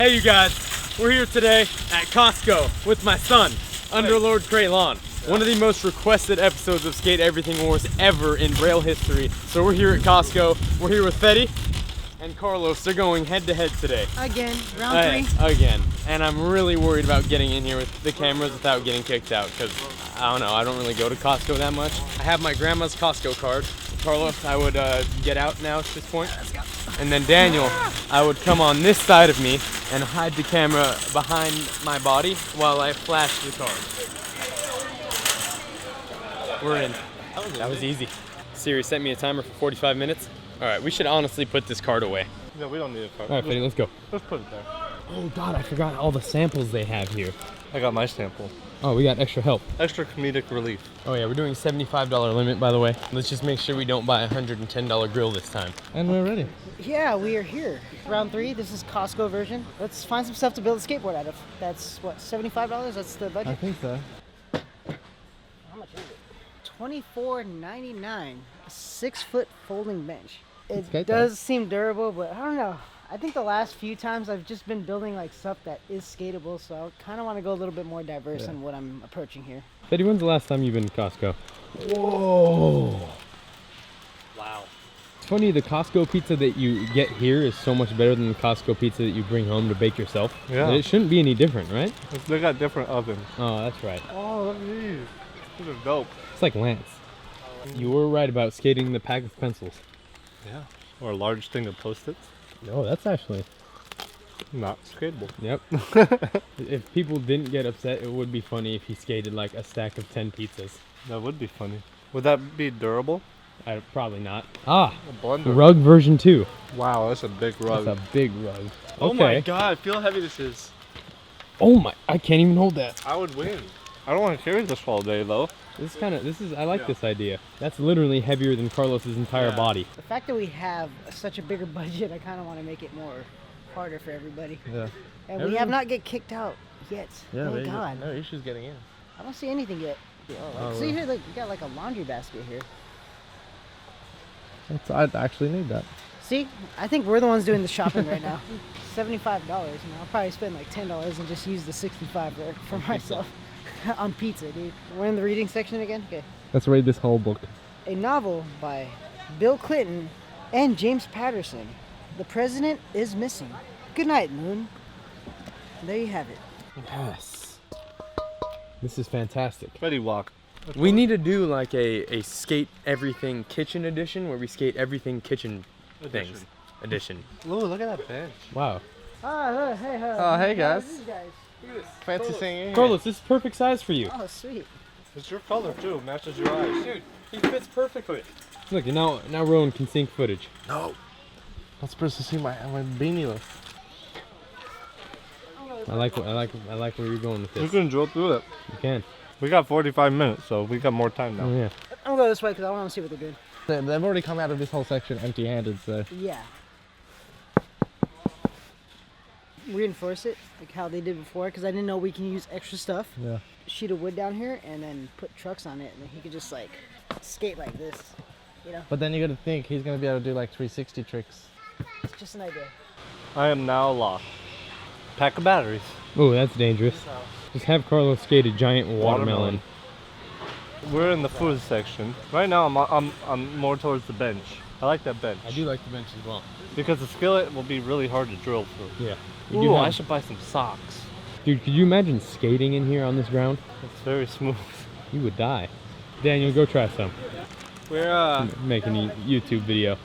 Hey you guys, we're here today at Costco with my son, Underlord Kraylon. One of the most requested episodes of Skate Everything Wars ever in Braille history. So we're here at Costco. We're here with Fetty and Carlos. They're going head to head today. Again, round 3. Again. And I'm really worried about getting in here with the cameras without getting kicked out because, I don't know, I don't really go to Costco that much. I have my grandma's Costco card. Carlos, I would get out now at this point. Let's go. And then Daniel, I would come on this side of me and hide the camera behind my body while I flash the card. We're in. That was easy. Siri set me a timer for 45 minutes. All right, we should honestly put this card away. No, we don't need a card. All right, Fetty, let's go. Let's put it there. Oh God, I forgot all the samples they have here. I got my sample. Oh, we got extra help. Extra comedic relief. Oh yeah, we're doing $75 limit, by the way. Let's just make sure we don't buy a $110 grill this time. And we're ready. Yeah, we are here. Round 3. This is Costco version. Let's find some stuff to build a skateboard out of. That's what, $75? That's the budget? I think so. How much is it? $24.99. A 6-foot folding bench. It does seem durable, but I don't know. I think the last few times I've just been building like stuff that is skatable, so I kind of want to go a little bit more diverse in what I'm approaching here. Fetty, when's the last time you've been to Costco? Whoa! Wow. It's funny, the Costco pizza that you get here is so much better than the Costco pizza that you bring home to bake yourself. Yeah. But it shouldn't be any different, right? They got different ovens. Oh, that's right. Oh, look at these. These are dope. It's like Lance. You were right about skating the pack of pencils. Yeah. Or a large thing of Post-its. No, that's actually not skatable. Yep. If people didn't get upset, it would be funny if he skated like a stack of 10 pizzas. That would be funny. Would that be durable? Probably not. Ah, a blender. Rug version 2. Wow, that's a big rug. That's a big rug. Oh okay. my God, feel how heavy this is. Oh my, I can't even hold that. I would win. I don't want to carry this all day though. I like this idea. That's literally heavier than Carlos's entire body. The fact that we have such a bigger budget, I kind of want to make it more harder for everybody. Yeah. And we have not get kicked out yet. Yeah, thank God. No issues getting in. I don't see anything yet. See here, look, you got like a laundry basket here. I'd actually need that. See, I think we're the ones doing the shopping right now. $75, and I'll probably spend like $10 and just use the $65 for myself. On pizza, dude. We're in the reading section again? Okay. Let's read this whole book. A novel by Bill Clinton and James Patterson. The President is Missing. Good night, Moon. There you have it. Yes. This is fantastic. Ready walk. We need to do like a skate everything kitchen edition where we skate everything kitchen things. Edition. Ooh, look at that bench. Wow. Oh, hey, Oh, hey guys. These guys. Look at this. Fancy singing. Carlos, this is perfect size for you. Oh, sweet. It's your color too. Matches your eyes. Dude, he fits perfectly. Look, now Rowan can sync footage. No. I'm supposed to see my beanie list. I like where you're going with We this. can drill through it. You can. We got 45 minutes, so we got more time now. Oh yeah. I'm gonna go this way because I want to see what they're doing. They've already come out of this whole section empty-handed, so. Yeah. Reinforce it like how they did before because I didn't know we can use extra stuff. Yeah. Sheet of wood down here and then put trucks on it and then he could just like skate like this, you know. But then you got to think he's gonna be able to do like 360 tricks. It's just an idea. I am now locked. Pack of batteries. Oh, that's dangerous. Just have Carlos skate a giant watermelon. We're in the food section. Right now I'm more towards the bench. I like that bench. I do like the bench as well. Because the skillet will be really hard to drill through. Yeah. Ooh, I should buy some socks. Dude, could you imagine skating in here on this ground? It's very smooth. You would die. Daniel, go try some. We're making a YouTube video.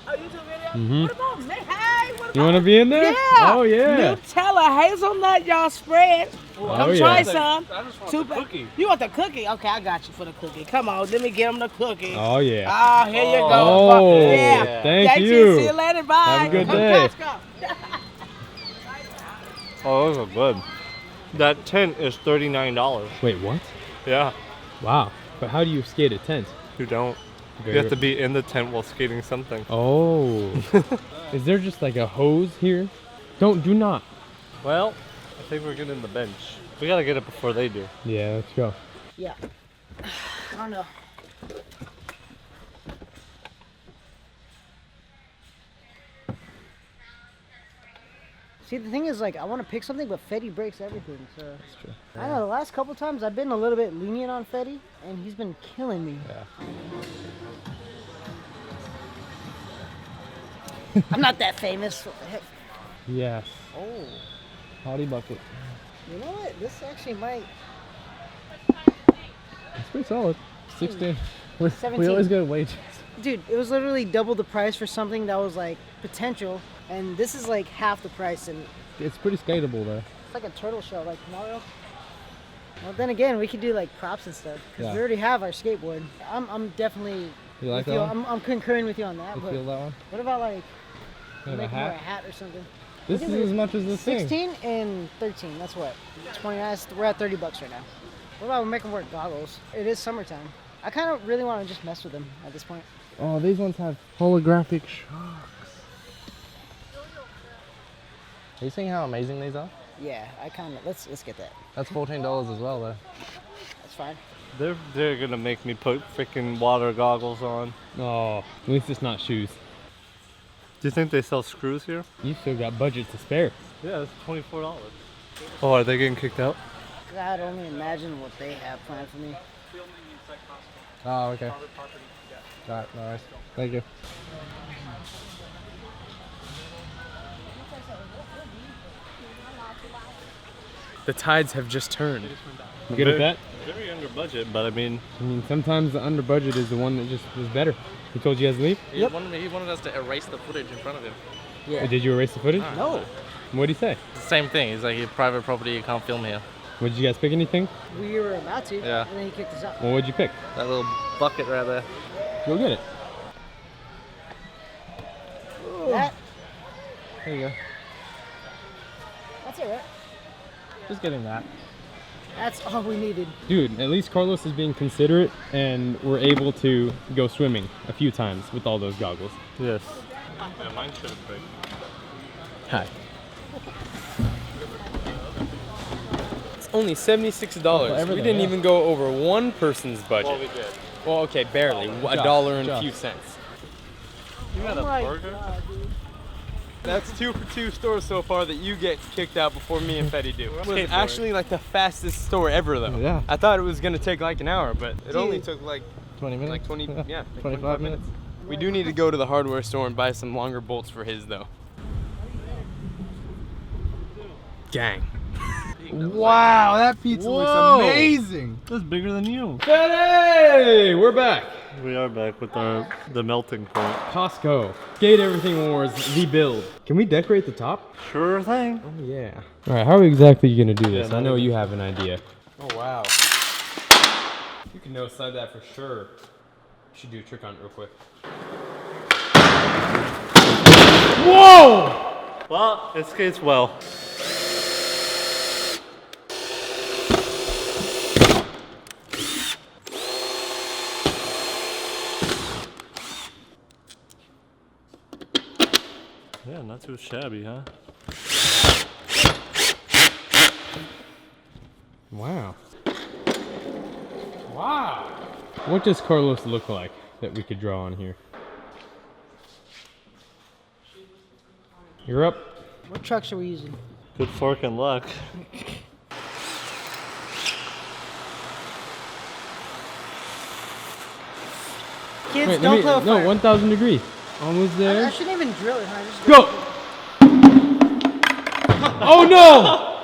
Oh, YouTube video? Mm-hmm. What about me? Hey, what about You want to be in there? Yeah. Oh yeah. Nutella hazelnut, y'all spread. Come yeah. try some. I just want Super. the cookie. You want the cookie? Okay, I got you for the cookie. Come on, let me get him the cookie. Oh yeah. Ah, here you go. Oh, yeah. thank you. See you later. Bye. Have a good Come day. Costco. Oh, those are good. That tent is $39. Wait, what? Yeah. Wow. But how do you skate a tent? You don't. You have to be in the tent while skating something. Oh. Is there just like a hose here? Do not. Well, I think we're getting the bench. We gotta get it before they do. Yeah, let's go. Yeah. I don't know. See, the thing is, like, I want to pick something, but Fetty breaks everything. So That's true. I know the last couple times I've been a little bit lenient on Fetty, and he's been killing me. Yeah. I'm not that famous. What the heck? Yes. Oh. Hottie bucket. You know what? This actually might. It's pretty solid. 16. We 17. always get wages. Dude, it was literally double the price for something that was like potential, and this is like half the price, and It's pretty skatable though. it's like a turtle shell, like Mario. Well, then again, we could do like props and stuff because Yeah. we already have our skateboard. I'm definitely. You like with that you. one? I'm concurring with you on that. You But feel that one? what about like Kind of a make more a hat? hat or something? This is as much as this thing. 16 and 13. That's what 20. We're at $30 right now. What about we make them wear goggles? It is summertime. I kind of really want to just mess with them at this point. Oh, these ones have holographic shocks. Are you seeing how amazing these are? Yeah, I kind of let's get that. That's $14 as well though. That's fine. They're gonna make me put freaking water goggles on. Oh, at least it's not shoes. Do you think they sell screws here? You still got budget to spare. Yeah, it's $24. Oh, are they getting kicked out? God, only imagine what they have planned for me. Oh, okay. Alright, nice. Thank you. The tides have just turned. You good at that? Very under budget, but I mean, Sometimes the under budget is the one that just was better. He told you guys to leave? He wanted us to erase the footage in front of him. Yeah. Did you erase the footage? No. What did he say? It's the same thing. He's like, "You're private property. You can't film here." Did you guys pick anything? We were about to. Yeah. And then he kicked us out. Well, what'd you pick? That little bucket right there. Go get it. That. there you go. That's it, right? Just getting that. That's all we needed. Dude, at least Carlos is being considerate and we're able to go swimming a few times with all those goggles. Yes. Yeah, mine should have been. Hi. It's only $76. We didn't even go over one person's budget. Well, we did. Well, okay, barely. $1 and a few cents. You got Oh a my burger? God, dude. That's 2 for 2 stores so far that you get kicked out before me and Fetty do. It was Skateboard. actually like the fastest store ever though. Yeah. I thought it was gonna take like an hour, but it only took like 20 minutes? like 20, yeah, like 25 minutes. We do need to go to the hardware store and buy some longer bolts for his though. Gang. Wow, that pizza Whoa. looks amazing. That's bigger than you. Hey, we're back. We are back with the melting point. Costco. Skate Everything Wars, the build. Can we decorate the top? Sure thing. Oh yeah. All right, how are we exactly gonna do this? Yeah, I know no. you have an idea. Oh wow. You can no slide that for sure. Should do a trick on it real quick. Whoa! Well, it skates well. Yeah, not too shabby, huh? Wow. Wow. What does Carlos look like that we could draw on here? You're up. What trucks are we using? Good fork and luck. Kids, Wait, don't play with no, fire. 1,000 degree. Almost I there. shouldn't even drill it, huh? Just Go! Oh no!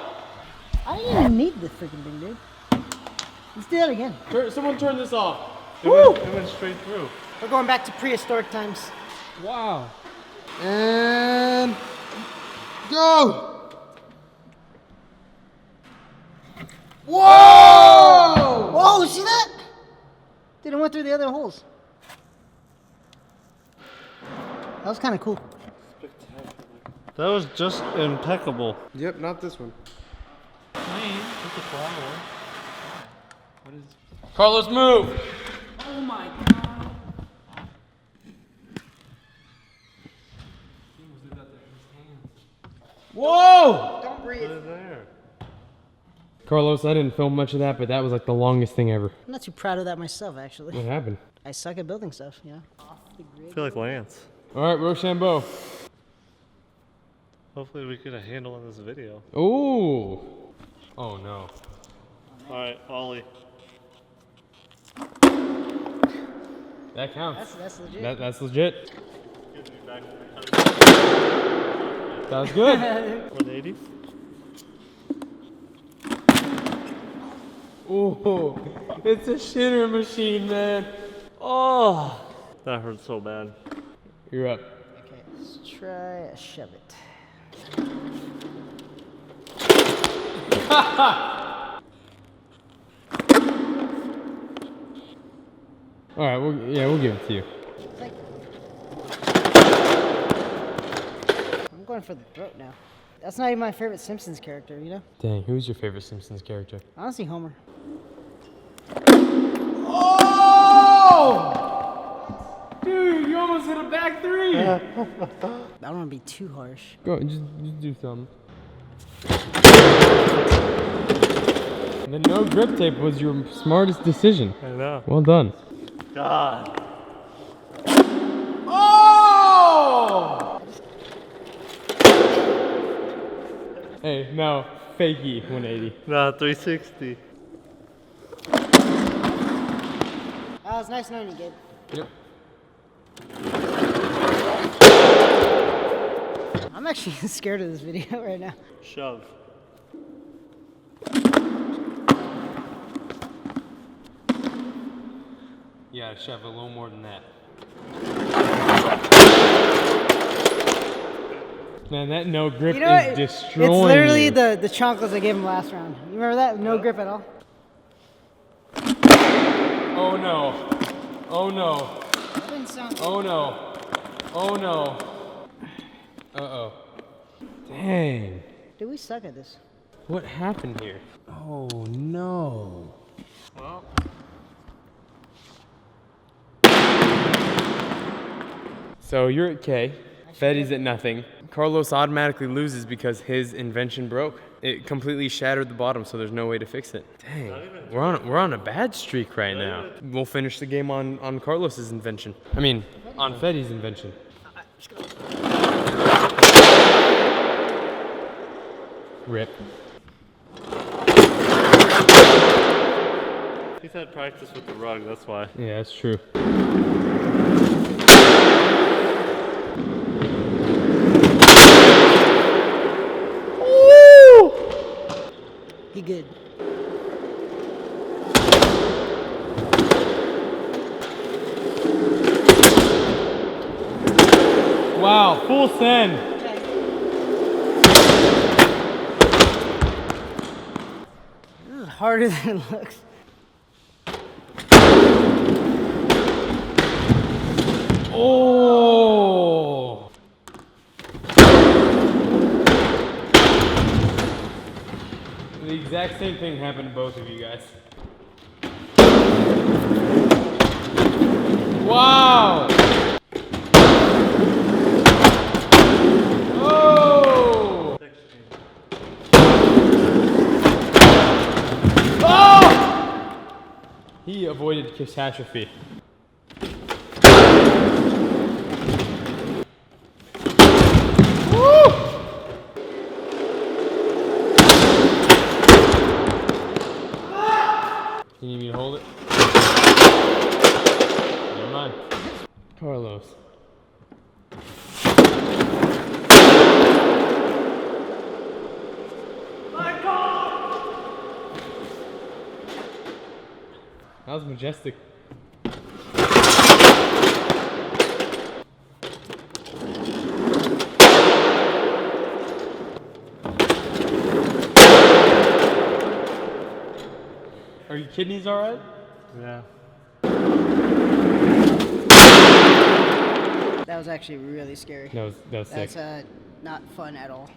I didn't even need this freaking thing, dude. Let's do that again. Someone turn this off. It went straight through. We're going back to prehistoric times. Wow. And go! Whoa! Whoa, see that? Dude, it went through the other holes. That was kind of cool. That was just impeccable. Yep, not this one. Carlos, move. Oh my God. Whoa! Don't breathe. There. Carlos, I didn't film much of that, but that was like the longest thing ever. I'm not too proud of that myself, actually. What happened? I suck at building stuff, yeah. Off the I grid. feel like Lance. All right, Rochambeau. Hopefully we get a handle on this video. Ooh. Oh no. Alright, Ollie. That counts. That's legit. That's legit. Gives me back That was good. 180. Ooh. It's a shitter machine, man. Oh, that hurt so bad. You're up. Okay, let's try a shove it. All right, we'll give it to you. Thank you. I'm going for the throat now. That's not even my favorite Simpsons character, you know? Dang, who's your favorite Simpsons character? Honestly, Homer. Oh! Dude, you almost hit a back three. I don't want to be too harsh. Go, just do something. The no grip tape was your smartest decision. I know. Well done. God. Oh! Hey, no, fakey 180. Nah, 360. Oh, it's nice knowing you, Gabe. Yep. I'm actually scared of this video right now. Shove. Yeah, shove a little more than that. Man, that no grip You know what? is destroying It's literally you. the chocolates I gave him last round. You remember that? No grip at all. Oh no. Oh no. That didn't sound Oh no. Oh no. Uh-oh. Dang. Dude, we suck at this. What happened here? Oh no. Well. So you're at K. Fetty's at nothing. Carlos automatically loses because his invention broke. It completely shattered the bottom, so there's no way to fix it. Dang, we're on a bad streak right now. We'll finish the game on Carlos's invention. I mean, on Fetty's invention. Rip. He's had practice with the rug, that's why. Yeah, that's true. He good. Wow, full send. This is harder than it looks. Oh! The exact same thing happened to both of you guys. Wow! Oh! Oh! He avoided catastrophe. You need me to hold it? Never mind. Carlos. That was majestic. Are your kidneys alright? Yeah. That was actually really scary. That was sick. That's not fun at all.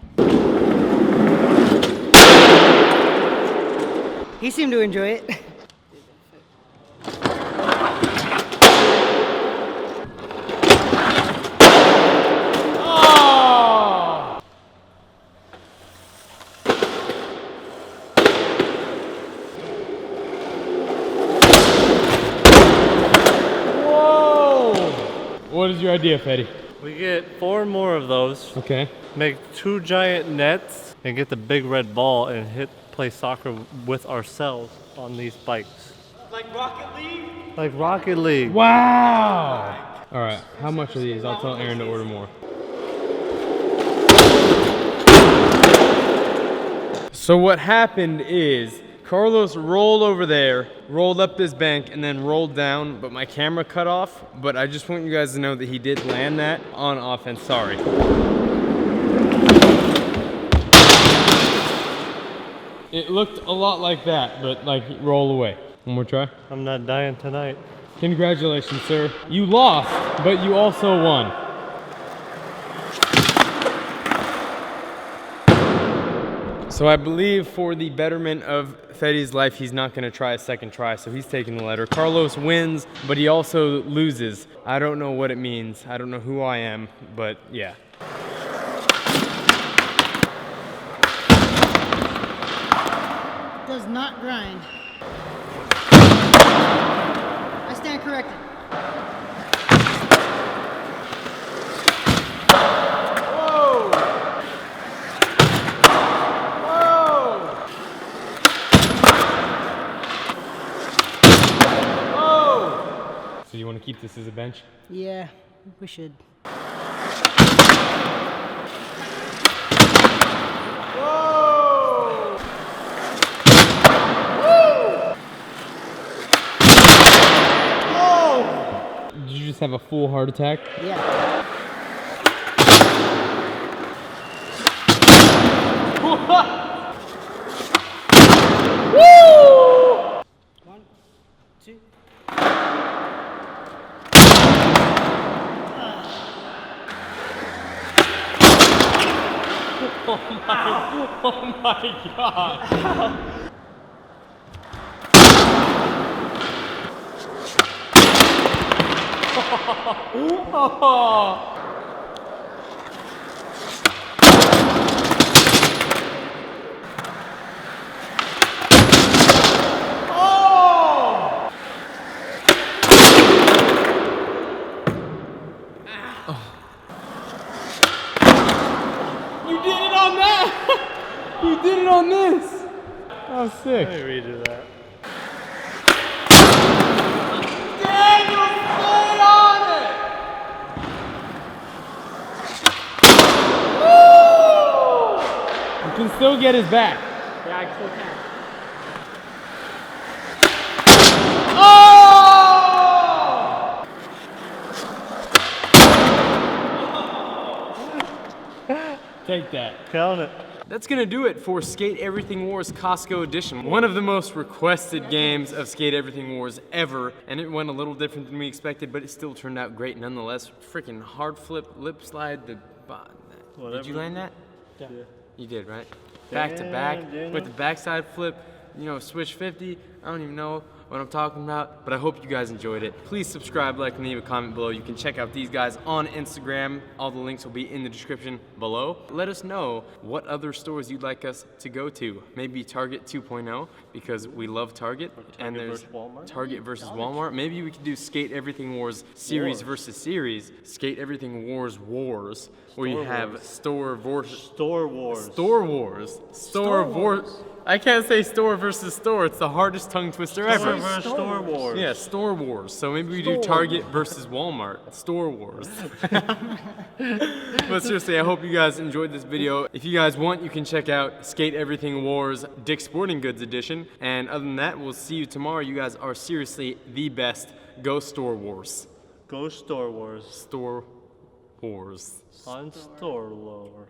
He seemed to enjoy it. Oh! Whoa! What is your idea, Fetty? We get 4 more of those. Okay. Make 2 giant nets and get the big red ball and play soccer with ourselves on these bikes. Like Rocket League? Like Rocket League. Wow! All right, how much are these? I'll tell Aaron to order more. So what happened is Carlos rolled over there, rolled up this bank, and then rolled down, but my camera cut off. But I just want you guys to know that he did land that on offense. Sorry. It looked a lot like that, but like roll away. One more try. I'm not dying tonight. Congratulations, sir. You lost, but you also won. So I believe for the betterment of Fetty's life, he's not gonna try a second try, so he's taking the letter. Carlos wins, but he also loses. I don't know what it means. I don't know who I am, but yeah. Does not grind. I stand corrected. So you want to keep this as a bench? Yeah, we should. Did you just have a full heart attack? Yeah. Woo! 1, 2. Oh my God. Oh. You did it on that! You did it on this! That was sick. Let me redo that. You can still get his back. Yeah, I still can. Oh! Take that. Count it. That's gonna do it for Skate Everything Wars Costco Edition. One of the most requested games of Skate Everything Wars ever, and it went a little different than we expected, but it still turned out great nonetheless. Freaking hard flip, lip slide, did you land that? Yeah. You did, right? Back to back with the backside flip, you know, switch 50. I don't even know what I'm talking about, but I hope you guys enjoyed it. Please subscribe, like, and leave a comment below. You can check out these guys on Instagram. All the links will be in the description below. Let us know what other stores you'd like us to go to. Maybe Target 2.0, because we love Target. And there's Target versus Walmart. Maybe we could do Skate Everything Wars series versus series. Skate Everything Wars Wars, where you have Store Wars. I can't say store versus store. It's the hardest tongue twister ever. Store Wars. Yeah, Store Wars. So maybe we do Target versus Walmart. Store Wars. But seriously, I hope you guys enjoyed this video. If you guys want, you can check out Skate Everything Wars Dick's Sporting Goods Edition. And other than that, we'll see you tomorrow. You guys are seriously the best. Go Store Wars. Go Store Wars. Store Wars. On Store Lore.